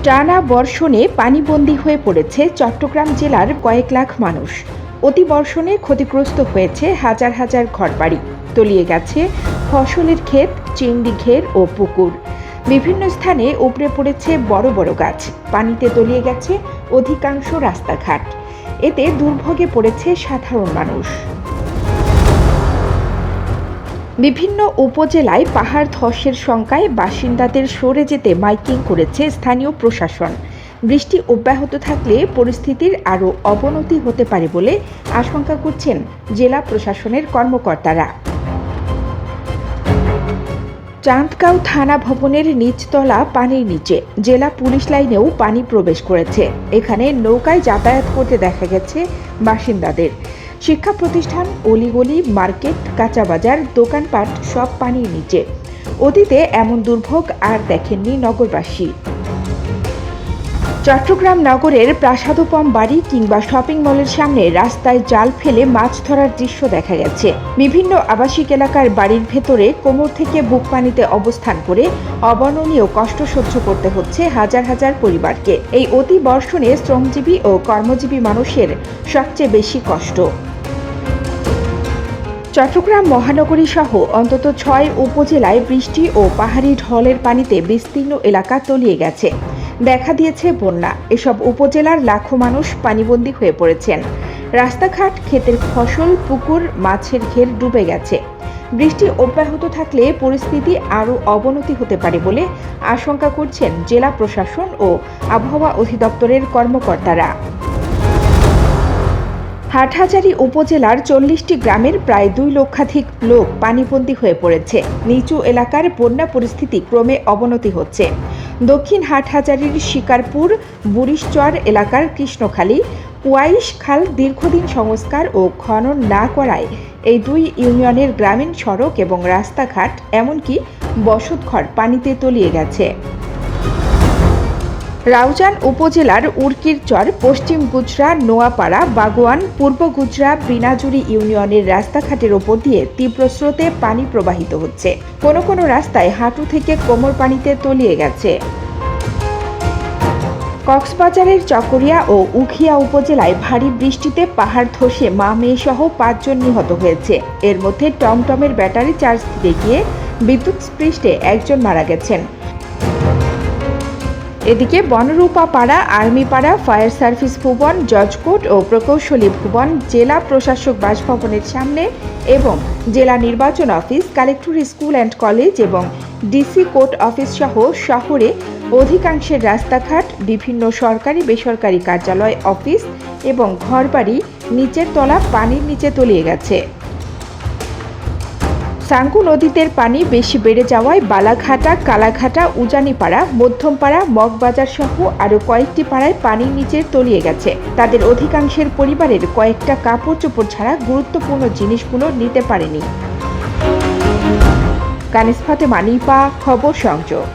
টানা বর্ষণে পানিবন্দী হয়ে পড়েছে চট্টগ্রাম জেলার কয়েক লাখ মানুষ। অতিবর্ষণে ক্ষতিগ্রস্ত হয়েছে হাজার হাজার ঘরবাড়ি, তলিয়ে গেছে ফসলের ক্ষেত, চিংড়ি ঘের ও পুকুর। বিভিন্ন স্থানে উপড়ে পড়েছে বড় বড় গাছ, পানিতে তলিয়ে গেছে অধিকাংশ রাস্তাঘাট। এতে দুর্ভোগে পড়েছে সাধারণ মানুষ। বিভিন্ন উপজেলায় পাহাড় ধসের শঙ্কায় বাসিন্দাদের সরে যেতে মাইকিং করেছে স্থানীয় প্রশাসন। বৃষ্টি অব্যাহত থাকলে পরিস্থিতির আরও অবনতি হতে পারে বলে আশঙ্কা করছেন জেলা প্রশাসনের কর্মকর্তারা। চাঁদগাঁও থানা ভবনের নিচতলা পানির নিচে, জেলা পুলিশ লাইনেও পানি প্রবেশ করেছে। এখানে নৌকায় যাতায়াত করতে দেখা গেছে বাসিন্দাদের। শিক্ষা প্রতিষ্ঠান, অলিগলি, মার্কেট, কাঁচা বাজার, দোকানপাট সব পানির নিচে। অতীতে এমন দুর্ভোগ আর দেখেননি নগরবাসী। চট্টগ্রাম নগরের প্রাসাদোপম বাড়ি কিংবা শপিং মলের সামনে রাস্তায় জাল ফেলে মাছ ধরার দৃশ্য দেখা গেছে। বিভিন্ন আবাসিক এলাকার বাড়ির ভেতরে কোমর থেকে বুক পানিতে অবস্থান করে অবর্ণনীয় কষ্ট সহ্য করতে হচ্ছে হাজার হাজার পরিবারকে। এই অতি বর্ষণে শ্রমজীবী ও কর্মজীবী মানুষের সবচেয়ে বেশি কষ্ট। চট্টগ্রাম মহানগরী সহ অন্তত ৬ উপজেলায় বৃষ্টি ও পাহাড়ি ঢলের পানিতে বিস্তীর্ণ এলাকা তলিয়ে গেছে। দেখা দিয়েছে বন্যা। এসব উপজেলার লাখো মানুষ পানিবন্দী হয়ে পড়েছেন। রাস্তাঘাট, ক্ষেতের ফসল, পুকুর, মাছের ঘের ডুবে গেছে। বৃষ্টি অব্যাহত থাকলে পরিস্থিতি আরও অবনতি হতে পারে বলে আশঙ্কা করছেন জেলা প্রশাসন ও আবহাওয়া অধিদপ্তরের কর্মকর্তারা। হাটহাজারী উপজেলার ৪০টি গ্রামের প্রায় ২ লক্ষাধিক লোক পানিবন্দী হয়ে পড়েছে। নিচু এলাকার বন্যা পরিস্থিতি ক্রমে অবনতি হচ্ছে। দক্ষিণ হাটহাজারীর শিকারপুর, বুড়িশচর এলাকার কৃষ্ণখালী, কুয়াইশ খাল দীর্ঘদিন সংস্কার ও খনন না করায় এই ২ ইউনিয়নের গ্রামীণ সড়ক এবং রাস্তাঘাট এমনকি বসতঘর পানিতে তলিয়ে গেছে। রাউজান উপজেলার উরকিরচর, পশ্চিম গুজরা, নোয়াপাড়া, বাগোয়ান, পূর্ব গুজরা, বিনাজুরি ইউনিয়নের রাস্তাঘাটের ওপর দিয়ে তীব্র স্রোতে পানি প্রবাহিত হচ্ছে। কোনো কোনো রাস্তায় হাঁটু থেকে কোমর পানিতে তলিয়ে গেছে। কক্সবাজারের চকরিয়া ও উখিয়া উপজেলায় ভারী বৃষ্টিতে পাহাড় ধসে মা মেয়ে সহ ৫ জন নিহত হয়েছে। এর মধ্যে টমটমের ব্যাটারি চার্জ দিতে গিয়ে বিদ্যুৎস্পৃষ্টে ১ জন মারা গেছেন। এদিকে বনরূপা পাড়া, আর্মি পাড়া, ফায়ার সার্ভিস ভবন, জজকোর্ট ও প্রকৌশলী ভবন, জেলা প্রশাসক বাসভবনের সামনে এবং জেলা নির্বাচন office, collector school and college এবং ডিসি কোর্ট অফিস সহ শহরে অধিকাংশের রাস্তাঘাট, বিভিন্ন সরকারি বেসরকারি কার্যালয়, অফিস এবং ঘরবাড়ি নিচের তলা পানির নিচে তলিয়ে গেছে। সাঙ্গু নদীতে পানি বেশি বেড়ে যাওয়ায় বালাঘাটা, কালাঘাটা, উজানিপাড়া, মধ্যমপাড়া, মগবাজার সহ আরও কয়েকটি পাড়ায় পানির নিচে তলিয়ে গেছে। তাদের অধিকাংশের পরিবারের কয়েকটা কাপড় চোপড় ছাড়া গুরুত্বপূর্ণ জিনিসগুলো নিতে পারেনি। কানিস ফাতেমা, নিপা, খবর, সংযোগ।